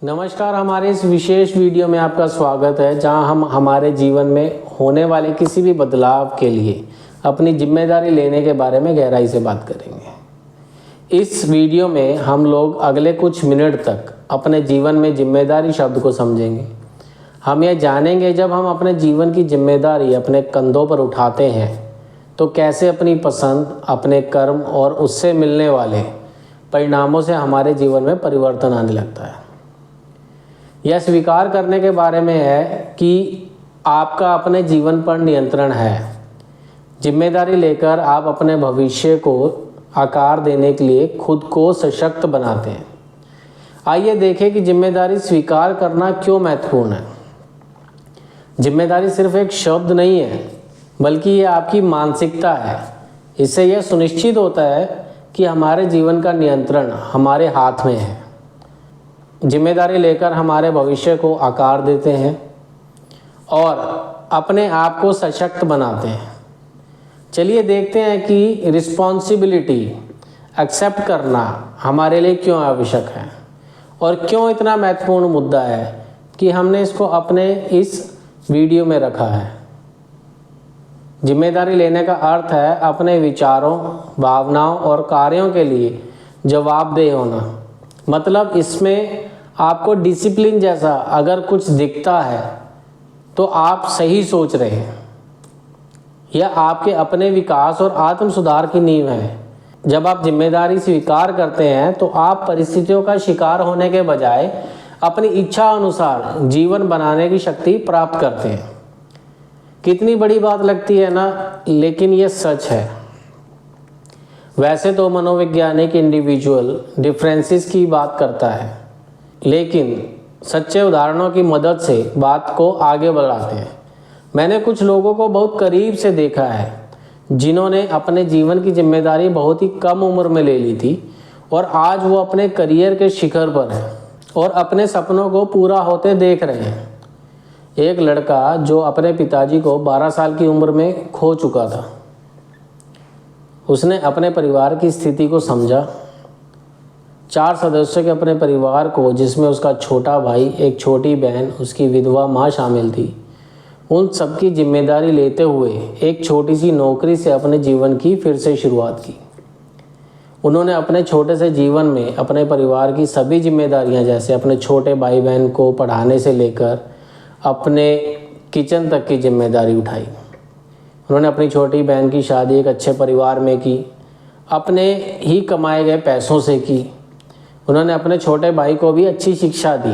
नमस्कार, हमारे इस विशेष वीडियो में आपका स्वागत है, जहां हम हमारे जीवन में होने वाले किसी भी बदलाव के लिए अपनी जिम्मेदारी लेने के बारे में गहराई से बात करेंगे। इस वीडियो में हम लोग अगले कुछ मिनट तक अपने जीवन में जिम्मेदारी शब्द को समझेंगे। हम यह जानेंगे, जब हम अपने जीवन की जिम्मेदारी अपने कंधों पर उठाते हैं तो कैसे अपनी पसंद, अपने कर्म और उससे मिलने वाले परिणामों से हमारे जीवन में परिवर्तन आने लगता है। यह स्वीकार करने के बारे में है कि आपका अपने जीवन पर नियंत्रण है। जिम्मेदारी लेकर आप अपने भविष्य को आकार देने के लिए खुद को सशक्त बनाते हैं। आइए देखें कि जिम्मेदारी स्वीकार करना क्यों महत्वपूर्ण है। जिम्मेदारी सिर्फ एक शब्द नहीं है, बल्कि ये आपकी मानसिकता है। इससे यह सुनिश्चित होता है कि हमारे जीवन का नियंत्रण हमारे हाथ में है। जिम्मेदारी लेकर हमारे भविष्य को आकार देते हैं और अपने आप को सशक्त बनाते हैं। चलिए देखते हैं कि रिस्पॉन्सिबिलिटी एक्सेप्ट करना हमारे लिए क्यों आवश्यक है और क्यों इतना महत्वपूर्ण मुद्दा है कि हमने इसको अपने इस वीडियो में रखा है। जिम्मेदारी लेने का अर्थ है अपने विचारों, भावनाओं और कार्यों के लिए जवाबदेह होना। मतलब इसमें आपको डिसिप्लिन जैसा अगर कुछ दिखता है तो आप सही सोच रहे हैं। यह आपके अपने विकास और आत्म सुधार की नींव है। जब आप जिम्मेदारी स्वीकार करते हैं तो आप परिस्थितियों का शिकार होने के बजाय अपनी इच्छा अनुसार जीवन बनाने की शक्ति प्राप्त करते हैं। कितनी बड़ी बात लगती है ना, लेकिन यह सच है। वैसे तो मनोवैज्ञानिक इंडिविजुअल डिफरेंसेस की बात करता है, लेकिन सच्चे उदाहरणों की मदद से बात को आगे बढ़ाते हैं। मैंने कुछ लोगों को बहुत करीब से देखा है जिन्होंने अपने जीवन की जिम्मेदारी बहुत ही कम उम्र में ले ली थी और आज वो अपने करियर के शिखर पर हैं और अपने सपनों को पूरा होते देख रहे हैं। एक लड़का जो अपने पिताजी को 12 साल की उम्र में खो चुका था, उसने अपने परिवार की स्थिति को समझा। 4 सदस्यों के अपने परिवार को, जिसमें उसका छोटा भाई, एक छोटी बहन, उसकी विधवा माँ शामिल थी, उन सबकी जिम्मेदारी लेते हुए एक छोटी सी नौकरी से अपने जीवन की फिर से शुरुआत की। उन्होंने अपने छोटे से जीवन में अपने परिवार की सभी जिम्मेदारियां, जैसे अपने छोटे भाई बहन को पढ़ाने से लेकर अपने किचन तक की जिम्मेदारी उठाई। उन्होंने अपनी छोटी बहन की शादी एक अच्छे परिवार में की, अपने ही कमाए गए पैसों से की। उन्होंने अपने छोटे भाई को भी अच्छी शिक्षा दी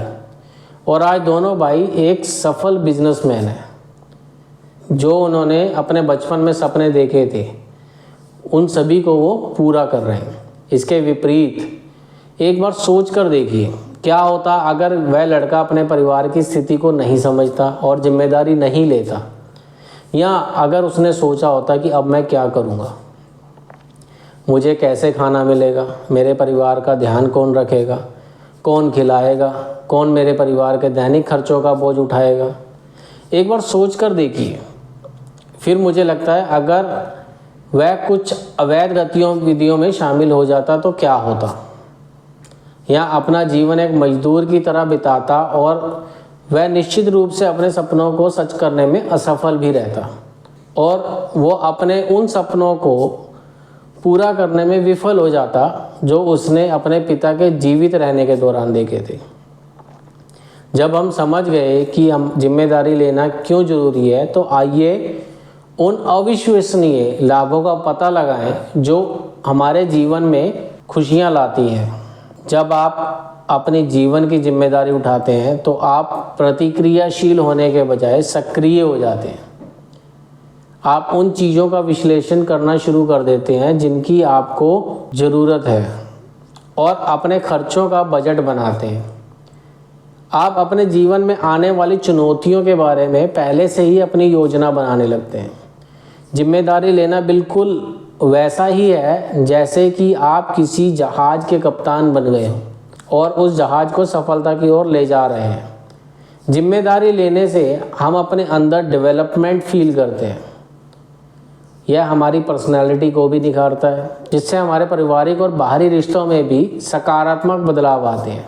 और आज दोनों भाई एक सफल बिजनेसमैन हैं। जो उन्होंने अपने बचपन में सपने देखे थे, उन सभी को वो पूरा कर रहे हैं। इसके विपरीत एक बार सोच कर देखिए, क्या होता अगर वह लड़का अपने परिवार की स्थिति को नहीं समझता और जिम्मेदारी नहीं लेता, या अगर उसने सोचा होता कि अब मैं क्या करूँगा, मुझे कैसे खाना मिलेगा, मेरे परिवार का ध्यान कौन रखेगा, कौन खिलाएगा, कौन मेरे परिवार के दैनिक खर्चों का बोझ उठाएगा। एक बार सोच कर देखिए। फिर मुझे लगता है अगर वह कुछ अवैध गतिविधियों में शामिल हो जाता तो क्या होता, या अपना जीवन एक मजदूर की तरह बिताता और वह निश्चित रूप से अपने सपनों को सच करने में असफल भी रहता और वो अपने उन सपनों को पूरा करने में विफल हो जाता जो उसने अपने पिता के जीवित रहने के दौरान देखे थे। जब हम समझ गए कि हम जिम्मेदारी लेना क्यों जरूरी है, तो आइए उन अविश्वसनीय लाभों का पता लगाएं जो हमारे जीवन में खुशियां लाती हैं। जब आप अपने जीवन की जिम्मेदारी उठाते हैं तो आप प्रतिक्रियाशील होने के बजाय सक्रिय हो जाते हैं। आप उन चीज़ों का विश्लेषण करना शुरू कर देते हैं जिनकी आपको ज़रूरत है और अपने खर्चों का बजट बनाते हैं। आप अपने जीवन में आने वाली चुनौतियों के बारे में पहले से ही अपनी योजना बनाने लगते हैं। जिम्मेदारी लेना बिल्कुल वैसा ही है जैसे कि आप किसी जहाज़ के कप्तान बन गए हो और उस जहाज़ को सफलता की ओर ले जा रहे हैं। जिम्मेदारी लेने से हम अपने अंदर डेवलपमेंट फील करते हैं। यह हमारी पर्सनैलिटी को भी निखारता है, जिससे हमारे पारिवारिक और बाहरी रिश्तों में भी सकारात्मक बदलाव आते हैं।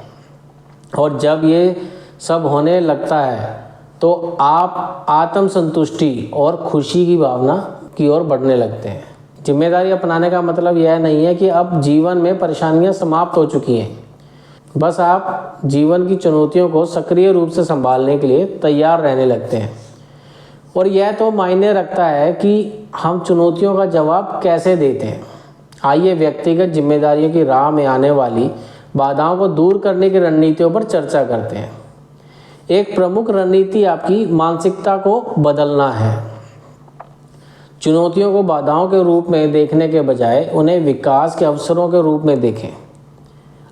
और जब ये सब होने लगता है तो आप आत्मसंतुष्टि और खुशी की भावना की ओर बढ़ने लगते हैं। जिम्मेदारी अपनाने का मतलब यह नहीं है कि अब जीवन में परेशानियां समाप्त हो चुकी हैं, बस आप जीवन की चुनौतियों को सक्रिय रूप से संभालने के लिए तैयार रहने लगते हैं। और यह तो मायने रखता है कि हम चुनौतियों का जवाब कैसे देते हैं। आइए व्यक्तिगत जिम्मेदारियों की राह में आने वाली बाधाओं को दूर करने की रणनीतियों पर चर्चा करते हैं। एक प्रमुख रणनीति आपकी मानसिकता को बदलना है। चुनौतियों को बाधाओं के रूप में देखने के बजाय उन्हें विकास के अवसरों के रूप में देखें।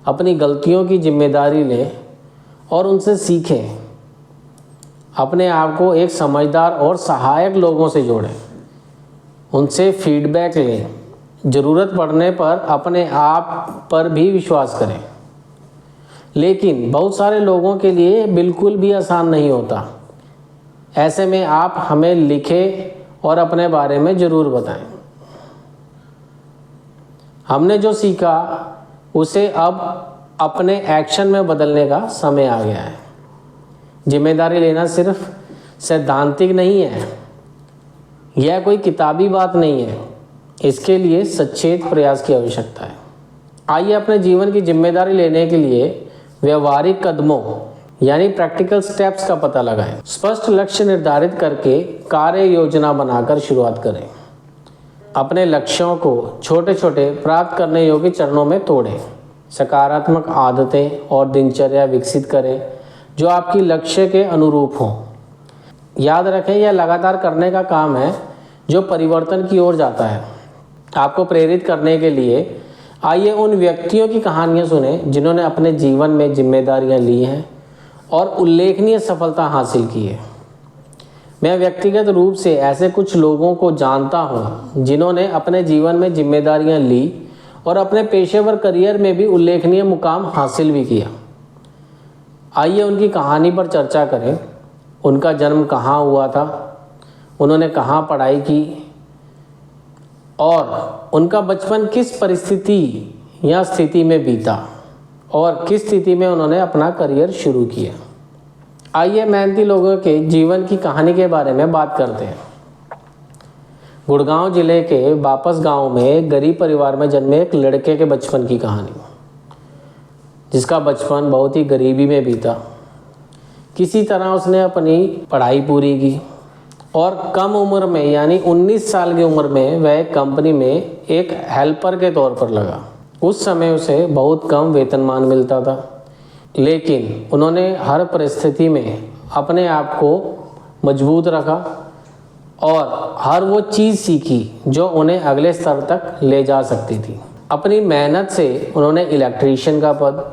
अपनी गलतियों की जिम्मेदारी लें और उनसे सीखें। अपने आप को एक समझदार और सहायक लोगों से जोड़ें, उनसे फीडबैक लें। ज़रूरत पड़ने पर अपने आप पर भी विश्वास करें। लेकिन बहुत सारे लोगों के लिए बिल्कुल भी आसान नहीं होता। ऐसे में आप हमें लिखें और अपने बारे में ज़रूर बताएं। हमने जो सीखा उसे अब अपने एक्शन में बदलने का समय आ गया है। जिम्मेदारी लेना सिर्फ सैद्धांतिक नहीं है, यह कोई किताबी बात नहीं है। इसके लिए सचेत प्रयास की आवश्यकता है। आइए अपने जीवन की जिम्मेदारी लेने के लिए व्यवहारिक कदमों यानी प्रैक्टिकल स्टेप्स का पता लगाएं। स्पष्ट लक्ष्य निर्धारित करके कार्य योजना बनाकर शुरुआत करें। अपने लक्ष्यों को छोटे छोटे प्राप्त करने योग्य चरणों में तोड़ें। सकारात्मक आदतें और दिनचर्या विकसित करें जो आपकी लक्ष्य के अनुरूप हों। याद रखें, यह लगातार करने का काम है जो परिवर्तन की ओर जाता है। आपको प्रेरित करने के लिए आइए उन व्यक्तियों की कहानियाँ सुने जिन्होंने अपने जीवन में जिम्मेदारियाँ ली हैं और उल्लेखनीय सफलता हासिल की है। मैं व्यक्तिगत रूप से ऐसे कुछ लोगों को जानता हूँ जिन्होंने अपने जीवन में जिम्मेदारियाँ ली और अपने पेशेवर करियर में भी उल्लेखनीय मुकाम हासिल भी किया। आइए उनकी कहानी पर चर्चा करें। उनका जन्म कहाँ हुआ था, उन्होंने कहाँ पढ़ाई की और उनका बचपन किस परिस्थिति या स्थिति में बीता और किस स्थिति में उन्होंने अपना करियर शुरू किया। आइए मेहनती लोगों के जीवन की कहानी के बारे में बात करते हैं। गुड़गांव जिले के वापस गांव में एक गरीब परिवार में जन्मे एक लड़के के बचपन की कहानी, जिसका बचपन बहुत ही गरीबी में बीता। किसी तरह उसने अपनी पढ़ाई पूरी की और कम उम्र में यानी 19 साल की उम्र में वह एक कंपनी में एक हेल्पर के तौर पर लगा। उस समय उसे बहुत कम वेतनमान मिलता था, लेकिन उन्होंने हर परिस्थिति में अपने आप को मजबूत रखा और हर वो चीज़ सीखी जो उन्हें अगले स्तर तक ले जा सकती थी। अपनी मेहनत से उन्होंने इलेक्ट्रीशियन का पद,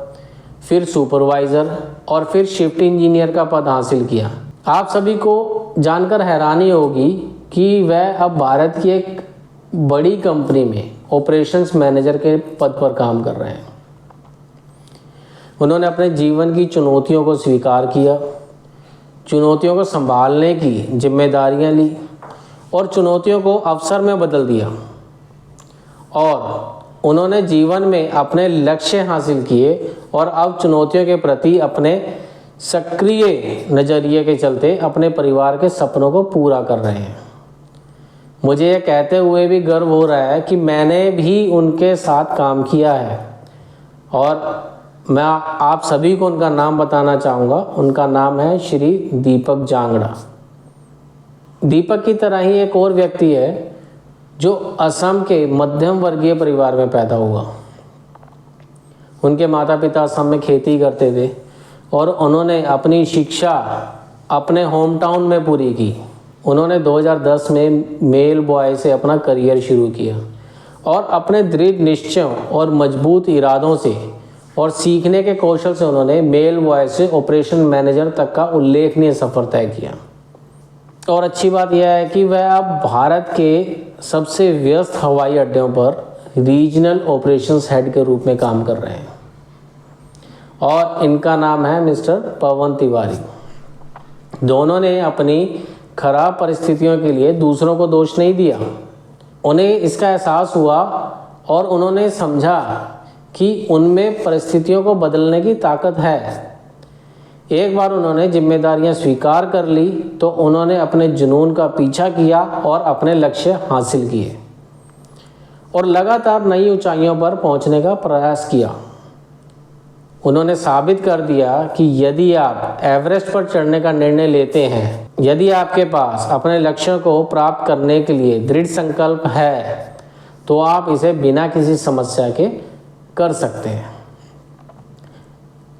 फिर सुपरवाइज़र और फिर शिफ्ट इंजीनियर का पद हासिल किया। आप सभी को जानकर हैरानी होगी कि वह अब भारत की एक बड़ी कंपनी में ऑपरेशंस मैनेजर के पद पर काम कर रहे हैं। उन्होंने अपने जीवन की चुनौतियों को स्वीकार किया, चुनौतियों को संभालने की जिम्मेदारियां ली और चुनौतियों को अवसर में बदल दिया और उन्होंने जीवन में अपने लक्ष्य हासिल किए और अब चुनौतियों के प्रति अपने सक्रिय नज़रिए के चलते अपने परिवार के सपनों को पूरा कर रहे हैं। मुझे यह कहते हुए भी गर्व हो रहा है कि मैंने भी उनके साथ काम किया है और मैं आप सभी को उनका नाम बताना चाहूँगा। उनका नाम है श्री दीपक जांगड़ा। दीपक की तरह ही एक और व्यक्ति है जो असम के मध्यम वर्गीय परिवार में पैदा हुआ। उनके माता पिता असम में खेती करते थे और उन्होंने अपनी शिक्षा अपने होम टाउन में पूरी की। उन्होंने 2010 में मेल बॉय से अपना करियर शुरू किया और अपने दृढ़ निश्चयों और मजबूत इरादों से और सीखने के कौशल से उन्होंने मेल बॉय से ऑपरेशन मैनेजर तक का उल्लेखनीय सफ़र तय किया। और अच्छी बात यह है कि वह अब भारत के सबसे व्यस्त हवाई अड्डों पर रीजनल ऑपरेशंस हेड के रूप में काम कर रहे हैं और इनका नाम है मिस्टर पवन तिवारी। दोनों ने अपनी खराब परिस्थितियों के लिए दूसरों को दोष नहीं दिया। उन्हें इसका एहसास हुआ और उन्होंने समझा कि उनमें परिस्थितियों को बदलने की ताकत है। एक बार उन्होंने जिम्मेदारियां स्वीकार कर ली तो उन्होंने अपने जुनून का पीछा किया और अपने लक्ष्य हासिल किए और लगातार नई ऊंचाइयों पर पहुंचने का प्रयास किया। उन्होंने साबित कर दिया कि यदि आप एवरेस्ट पर चढ़ने का निर्णय लेते हैं, यदि आपके पास अपने लक्ष्यों को प्राप्त करने के लिए दृढ़ संकल्प है, तो आप इसे बिना किसी समस्या के कर सकते हैं।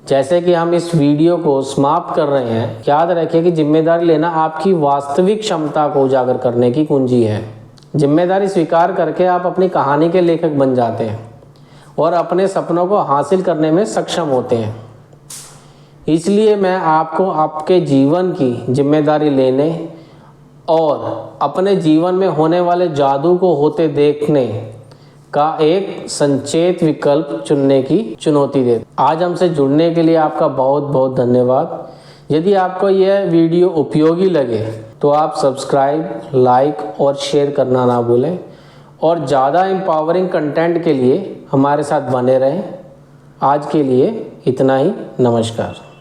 जैसे कि हम इस वीडियो को समाप्त कर रहे हैं, याद रखें कि जिम्मेदारी लेना आपकी वास्तविक क्षमता को उजागर करने की कुंजी है। जिम्मेदारी स्वीकार करके आप अपनी कहानी के लेखक बन जाते हैं और अपने सपनों को हासिल करने में सक्षम होते हैं। इसलिए मैं आपको आपके जीवन की जिम्मेदारी लेने और अपने जीवन में होने वाले जादू को होते देखने का एक संचेत विकल्प चुनने की चुनौती देता। आज हमसे जुड़ने के लिए आपका बहुत बहुत धन्यवाद। यदि आपको यह वीडियो उपयोगी लगे तो आप सब्सक्राइब, लाइक और शेयर करना ना भूलें और ज़्यादा एम्पावरिंग कंटेंट के लिए हमारे साथ बने रहें। आज के लिए इतना ही। नमस्कार।